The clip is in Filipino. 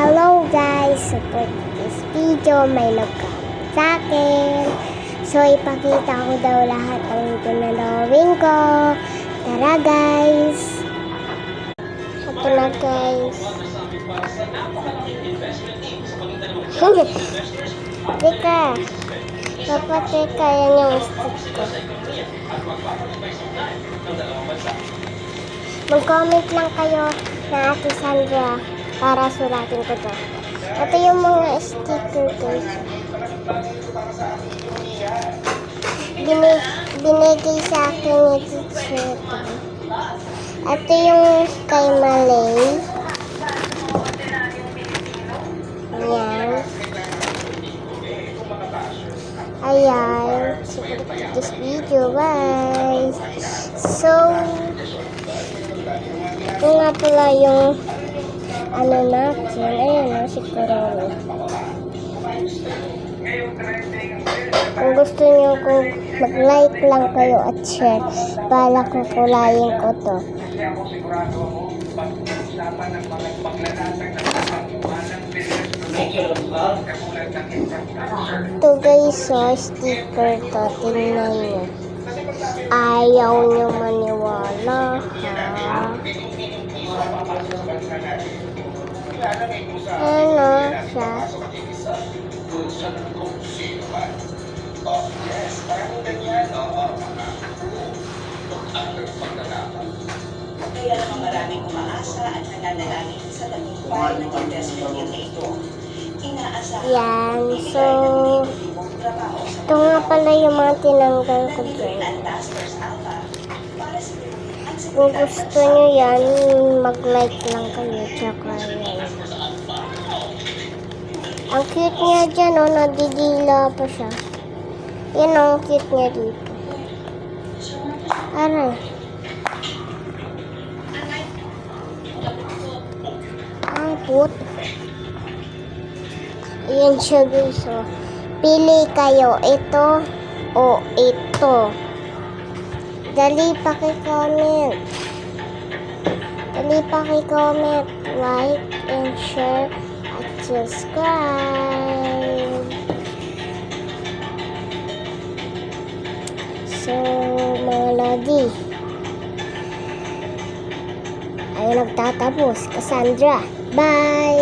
Hello guys! So for this video, may nag-comment sa akin. So ipakita ko daw lahat ng ginagawin ko. Tara guys! Ito na guys. Teka! Dapat teka, yan yung stick ko. Mag-comment lang kayo na Ate Sandra para suratin ko to. Ito yung mga sticker guys. Binigay sa akin ni teacher to. Ito yung kay Malay. Ayan. Ayan. So, this video guys. So, ito nga pala yung ano natin. Ayan o, si Corona. Kung gusto nyo kung mag-like lang kayo at share, bala ko kulayin ko to. Ito guys, so sticker to. Tingnan nyo. Ayaw nyo maniwala, ha? Ano siya? Kaya naman maraming umaasa at nananalangin sa tagumpay ng investment na ito. Yan, so ito nga pala yung mga tinanggal ko dyan. Kung gusto nyo yan, mag-like lang kayo, tsaka yan. Ang cute niya dyan, oh, nadidila pa siya. Yan ang cute niya dito. Aray. Ang put. Ayan siya guys, oh. Pili kayo, ito o ito. Dali paki-comment. Dali paki-comment, like, and share, at subscribe. So, mga lagi. Ayaw nagtatapos. Cassandra. Bye!